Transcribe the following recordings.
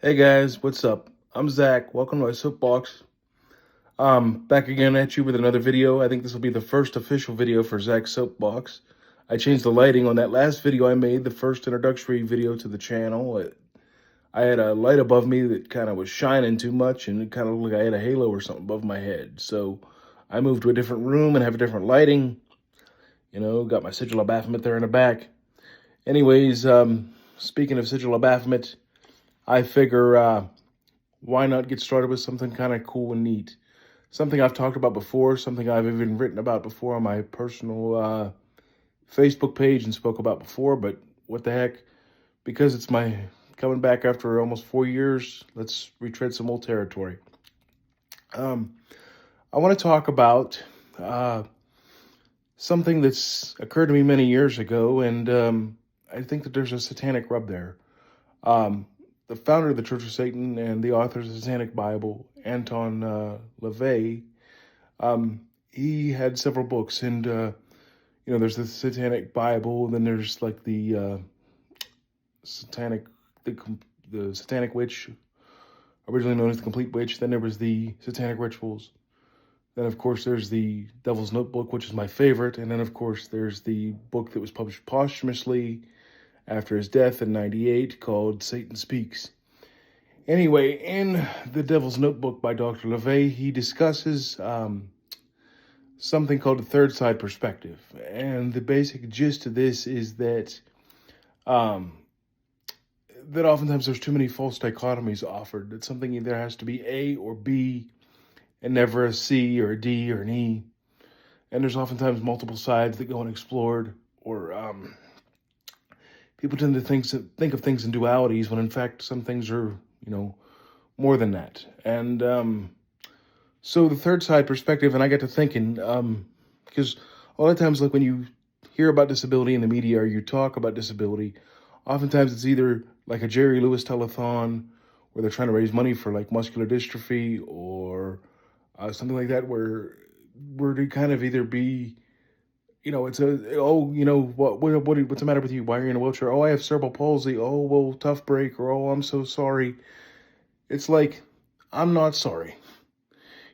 Hey guys, what's up? I'm Zach. Welcome to my soapbox. Back again at you with another video. I think this will be the first official video for Zach's soapbox. I changed the lighting on that last video I made, the first introductory video to the channel. I had a light above me that kind of was shining too much, and it kind of looked like I had a halo or something above my head. So I moved to a different room and have a different lighting. You know, got my sigil of Baphomet there in the back. Anyways, speaking of sigil of Baphomet, I figure why not get started with something kind of cool and neat? Something I've talked about before, something I've even written about before on my personal Facebook page and spoke about before, but what the heck? Because it's my coming back after almost 4 years, let's retread some old territory. I want to talk about something that's occurred to me many years ago, and I think that there's a satanic rub there. The founder of the Church of Satan and the author of the Satanic Bible, Anton LaVey, he had several books, and there's the Satanic Bible, and then there's like the Satanic, the Satanic Witch, originally known as the Complete Witch. Then there was the Satanic Rituals. Then, of course, there's the Devil's Notebook, which is my favorite, and then, of course, there's the book that was published posthumously after his death in '98 called Satan Speaks. Anyway, in The Devil's Notebook by Dr. LaVey, he discusses something called the third side perspective. And the basic gist of this is that that oftentimes there's too many false dichotomies offered, that something either has to be A or B and never a C or a D or an E. And there's oftentimes multiple sides that go unexplored, or people tend to think of things in dualities when in fact some things are, more than that. And so the third side perspective, and I got to thinking, because a lot of times, like when you hear about disability in the media or you talk about disability, oftentimes it's either like a Jerry Lewis telethon where they're trying to raise money for like muscular dystrophy or something like that, where to kind of either be, it's what's the matter with you? Why are you in a wheelchair? Oh, I have cerebral palsy. Oh, well, tough break. Or, oh, I'm so sorry. It's like, I'm not sorry.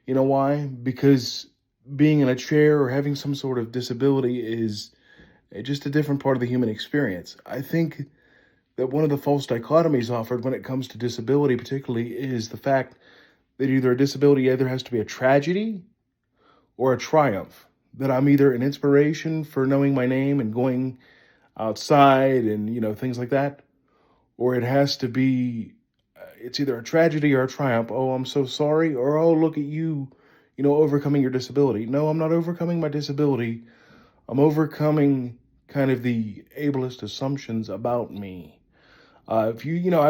You know why? Because being in a chair or having some sort of disability is just a different part of the human experience. I think that one of the false dichotomies offered when it comes to disability particularly is the fact that either a disability either has to be a tragedy or a triumph. That I'm either an inspiration for knowing my name and going outside and, things like that, or it has to be, it's either a tragedy or a triumph. Oh, I'm so sorry. Or, oh, look at you, overcoming your disability. No, I'm not overcoming my disability. I'm overcoming kind of the ableist assumptions about me. I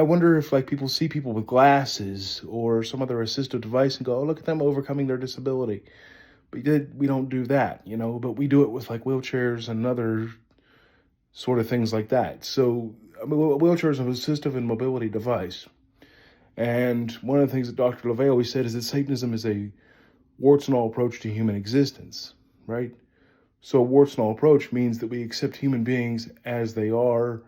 wonder if like people see people with glasses or some other assistive device and go, oh, look at them overcoming their disability. We don't do that, but we do it with like wheelchairs and other sort of things like that. So, I mean, wheelchair is an assistive and mobility device. And one of the things that Dr. LaVey always said is that Satanism is a warts and all approach to human existence, right? So a warts and all approach means that we accept human beings as they are,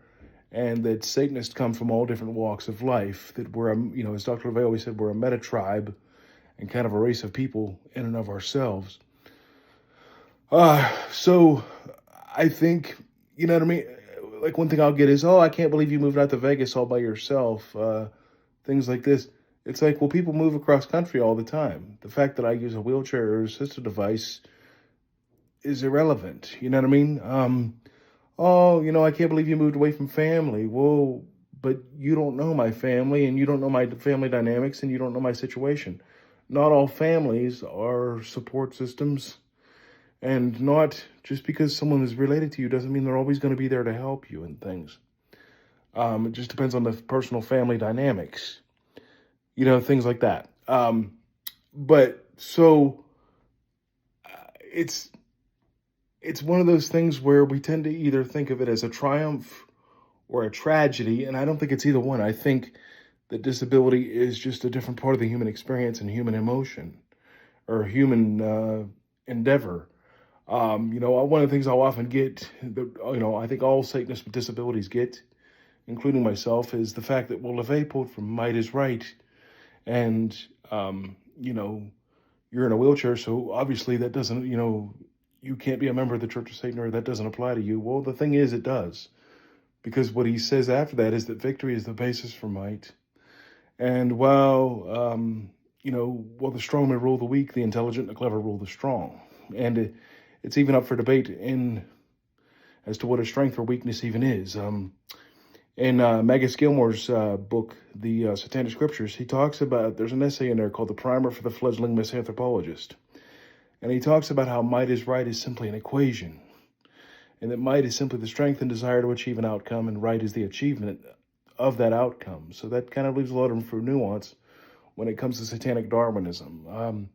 and that Satanists come from all different walks of life, that we're, as Dr. LaVey always said, we're a meta tribe and kind of a race of people in and of ourselves. So I think, you know what I mean? Like one thing I'll get is, oh, I can't believe you moved out to Vegas all by yourself. Things like this. It's like, well, people move across country all the time. The fact that I use a wheelchair or assistive device is irrelevant. You know what I mean? I can't believe you moved away from family. Well, but you don't know my family, and you don't know my family dynamics, and you don't know my situation. Not all families are support systems, and not just because someone is related to you doesn't mean they're always going to be there to help you and things. It just depends on the personal family dynamics, things like that. But so it's one of those things where we tend to either think of it as a triumph or a tragedy, and I don't think it's either one. I think that disability is just a different part of the human experience and human emotion or human endeavor. One of the things I'll often get, I think all Satanists with disabilities get, including myself, is the fact that, well, if they pulled from might is right, and, you know, you're in a wheelchair, so obviously that doesn't, you can't be a member of the Church of Satan, or that doesn't apply to you. Well, the thing is, it does. Because what he says after that is that victory is the basis for might. And while the strong may rule the weak, the intelligent and the clever rule the strong. And it's even up for debate as to what a strength or weakness even is. In Magus Gilmore's book, The Satanic Scriptures, he talks about, there's an essay in there called The Primer for the Fledgling Misanthropologist. And he talks about how might is right is simply an equation. And that might is simply the strength and desire to achieve an outcome, and right is the achievement of that outcome. So that kind of leaves a lot of room for nuance when it comes to satanic Darwinism.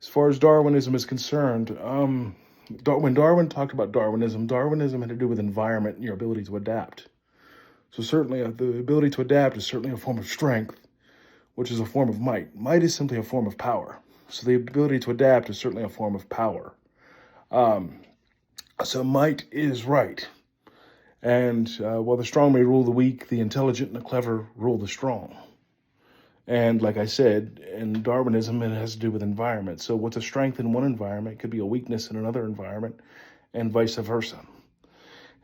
As far as Darwinism is concerned, when Darwin talked about Darwinism had to do with environment and your ability to adapt. So certainly the ability to adapt is certainly a form of strength, which is a form of might. Might is simply a form of power. So the ability to adapt is certainly a form of power. So might is right. And while the strong may rule the weak, the intelligent and the clever rule the strong. And like I said, in Darwinism, it has to do with environment. So what's a strength in one environment could be a weakness in another environment, and vice versa.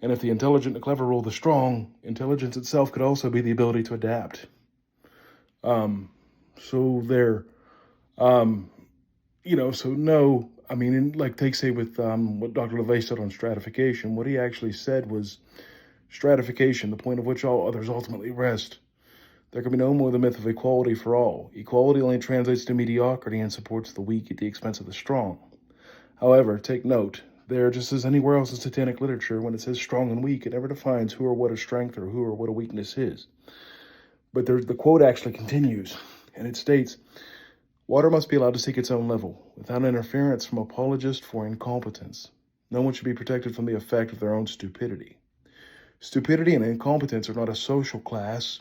And if the intelligent and the clever rule the strong, intelligence itself could also be the ability to adapt. Take say with what Dr. LeVay said on stratification, what he actually said was stratification, the point of which all others ultimately rest. There can be no more the myth of equality for all. Equality only translates to mediocrity and supports the weak at the expense of the strong. However, take note, there, just as anywhere else in satanic literature, when it says strong and weak, it never defines who or what a strength or who or what a weakness is. But the quote actually continues, and it states, "Water must be allowed to seek its own level, without interference from apologists for incompetence. No one should be protected from the effect of their own stupidity. Stupidity and incompetence are not a social class.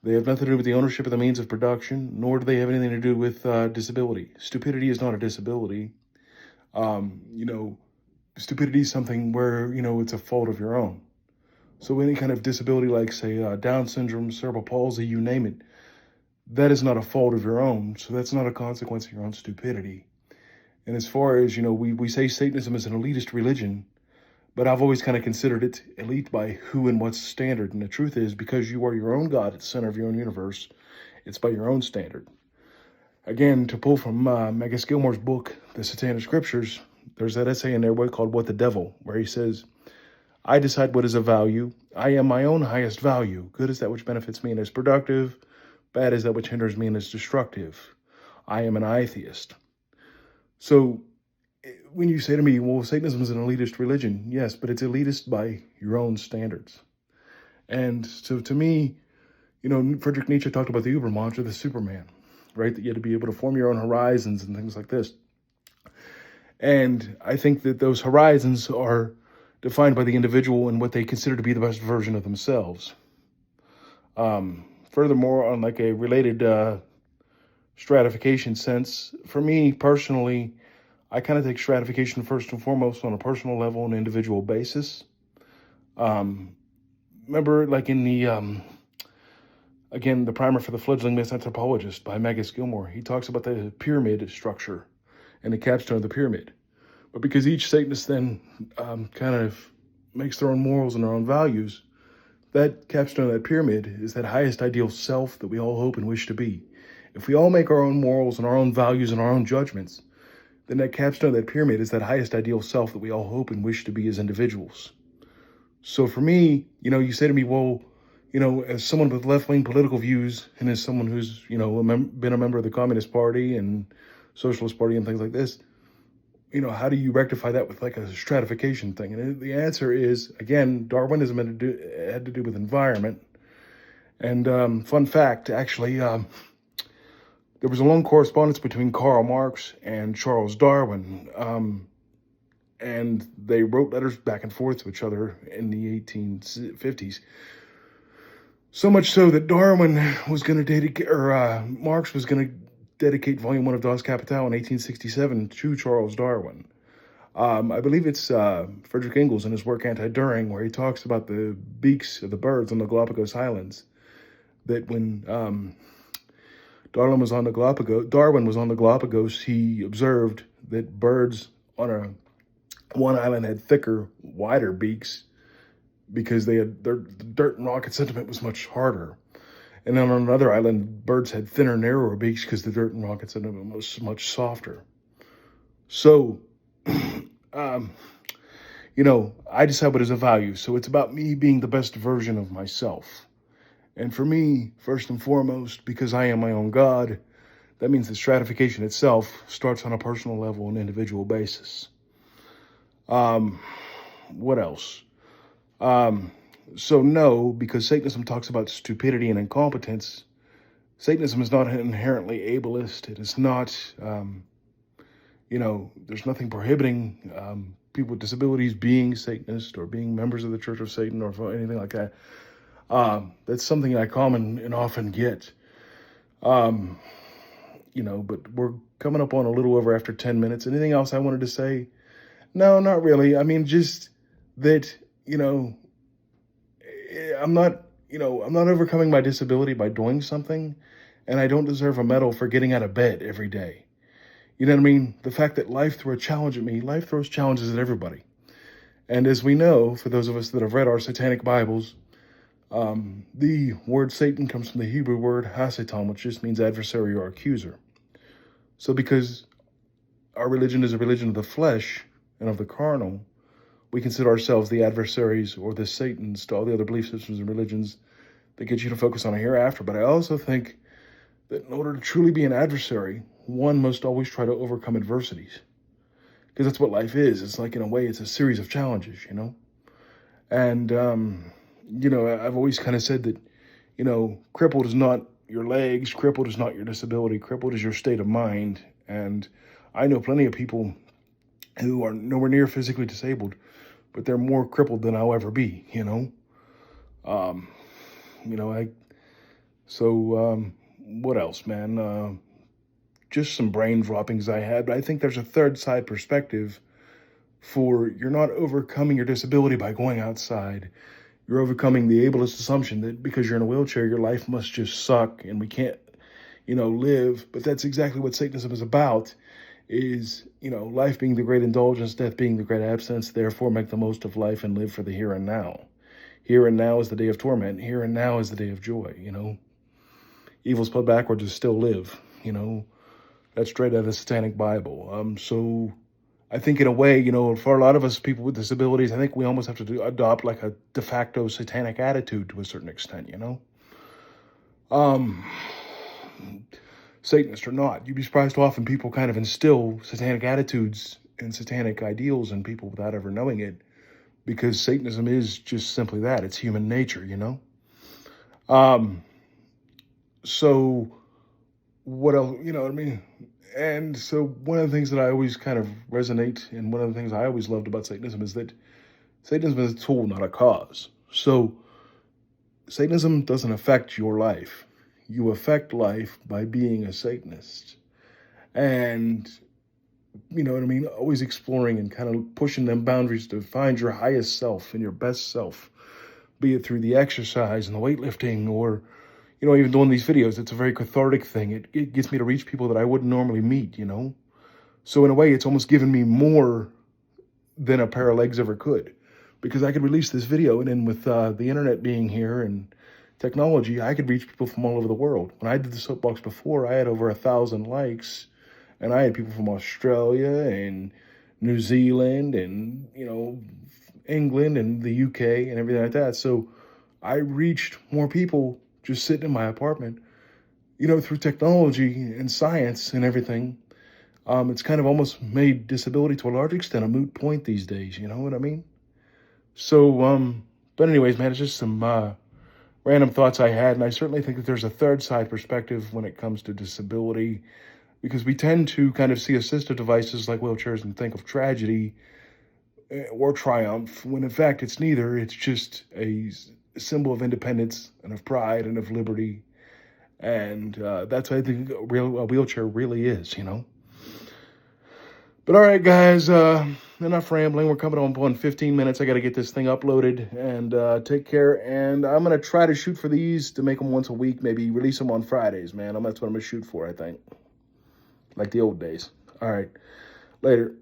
They have nothing to do with the ownership of the means of production, nor do they have anything to do with disability. Stupidity is not a disability. Stupidity is something where, it's a fault of your own. So any kind of disability like, say, Down syndrome, cerebral palsy, you name it, that is not a fault of your own. So that's not a consequence of your own stupidity. And as far as, we say Satanism is an elitist religion, but I've always kind of considered it elite by who and what standard. And the truth is, because you are your own God at the center of your own universe, it's by your own standard. Again, to pull from Magus Gilmore's book, The Satanic Scriptures, there's that essay in there called What the Devil, where he says, "I decide what is of value. I am my own highest value. Good is that which benefits me and is productive. Bad is that which hinders me and is destructive. I am an atheist." So when you say to me, well, Satanism is an elitist religion, yes, but it's elitist by your own standards. And so to me, Friedrich Nietzsche talked about the Ubermensch, the Superman, right? That you had to be able to form your own horizons and things like this. And I think that those horizons are defined by the individual and what they consider to be the best version of themselves. Furthermore, on like a related stratification sense, for me personally, I kind of take stratification first and foremost on a personal level and individual basis. Remember, like in the, again, the primer for the fledgling misanthropologist by Magus Gilmore, he talks about the pyramid structure and the capstone of the pyramid. But because each Satanist then kind of makes their own morals and their own values, that capstone of that pyramid is that highest ideal self that we all hope and wish to be. If we all make our own morals and our own values and our own judgments, then that capstone of that pyramid is that highest ideal self that we all hope and wish to be as individuals. So for me, you say to me, well, as someone with left-wing political views and as someone who's, been a member of the Communist Party and Socialist Party and things like this, how do you rectify that with like a stratification thing? And the answer is, again, Darwinism had to do with environment. And fun fact, actually, there was a long correspondence between Karl Marx and Charles Darwin. And they wrote letters back and forth to each other in the 1850s. So much so that Darwin was going to dedicate, or Marx was going to dedicate Volume 1 of Das Kapital in 1867 to Charles Darwin. I believe it's Frederick Engels in his work Anti-During, where he talks about the beaks of the birds on the Galapagos Islands. That when Darwin was on the Galapagos, he observed that birds on one island had thicker, wider beaks because their dirt and rock sediment was much harder. And then on another island, birds had thinner, narrower beaks because the dirt and rock sediment was much softer. So, um, I decide what is a value. So it's about me being the best version of myself. And for me, first and foremost, because I am my own God, that means the stratification itself starts on a personal level and individual basis. What else? So no, because Satanism talks about stupidity and incompetence. Satanism is not inherently ableist. It is not, there's nothing prohibiting people with disabilities being Satanist or being members of the Church of Satan or anything like that. That's something I common and often get. But we're coming up on a little over after 10 minutes. Anything else I wanted to say? No, not really. I mean, just that, I'm not overcoming my disability by doing something, and I don't deserve a medal for getting out of bed every day. You know what I mean? The fact that life threw a challenge at me, life throws challenges at everybody. And as we know, for those of us that have read our satanic Bibles, the word Satan comes from the Hebrew word Hasatan, which just means adversary or accuser. So because our religion is a religion of the flesh and of the carnal, we consider ourselves the adversaries or the Satans to all the other belief systems and religions that get you to focus on a hereafter. But I also think that in order to truly be an adversary, one must always try to overcome adversities. Because that's what life is. It's like, in a way, it's a series of challenges, And, I've always kind of said that, crippled is not your legs, crippled is not your disability, crippled is your state of mind. And I know plenty of people who are nowhere near physically disabled, but they're more crippled than I'll ever be, what else, man? Just some brain droppings I had, but I think there's a third side perspective for you're not overcoming your disability by going outside. You're overcoming the ableist assumption that because you're in a wheelchair, your life must just suck and we can't, live. But that's exactly what Satanism is about, is, life being the great indulgence, death being the great absence. Therefore, make the most of life and live for the here and now. Here and now is the day of torment. Here and now is the day of joy, Evil spelled backwards is still live, That's straight out of the Satanic Bible. So I think in a way, for a lot of us people with disabilities, I think we almost have to adopt like a de facto satanic attitude to a certain extent, Satanist or not. You'd be surprised how often people kind of instill satanic attitudes and satanic ideals in people without ever knowing it, because Satanism is just simply that. It's human nature, So what else, what I mean? And so one of the things that I always kind of resonate, and one of the things I always loved about Satanism is that Satanism is a tool, not a cause. So Satanism doesn't affect your life. You affect life by being a Satanist. And, always exploring and kind of pushing them boundaries to find your highest self and your best self, be it through the exercise and the weightlifting or, even doing these videos. It's a very cathartic thing. It gets me to reach people that I wouldn't normally meet, So in a way, it's almost given me more than a pair of legs ever could, because I could release this video, and then with the internet being here and technology, I could reach people from all over the world. When I did the soapbox before, I had over 1,000 likes, and I had people from Australia and New Zealand and, England and the UK and everything like that. So I reached more people just sitting in my apartment, through technology and science and everything. It's kind of almost made disability to a large extent a moot point these days, you know what I mean? So, but anyways, man, it's just some random thoughts I had, and I certainly think that there's a third side perspective when it comes to disability, because we tend to kind of see assistive devices like wheelchairs and think of tragedy or triumph, when in fact it's neither. It's just a symbol of independence and of pride and of liberty. And that's what I think a wheelchair really is, But all right, guys, enough rambling. We're coming on 15 minutes. I got to get this thing uploaded and take care. And I'm going to try to shoot for these to make them once a week, maybe release them on Fridays, man. That's what I'm going to shoot for, I think. Like the old days. All right. Later.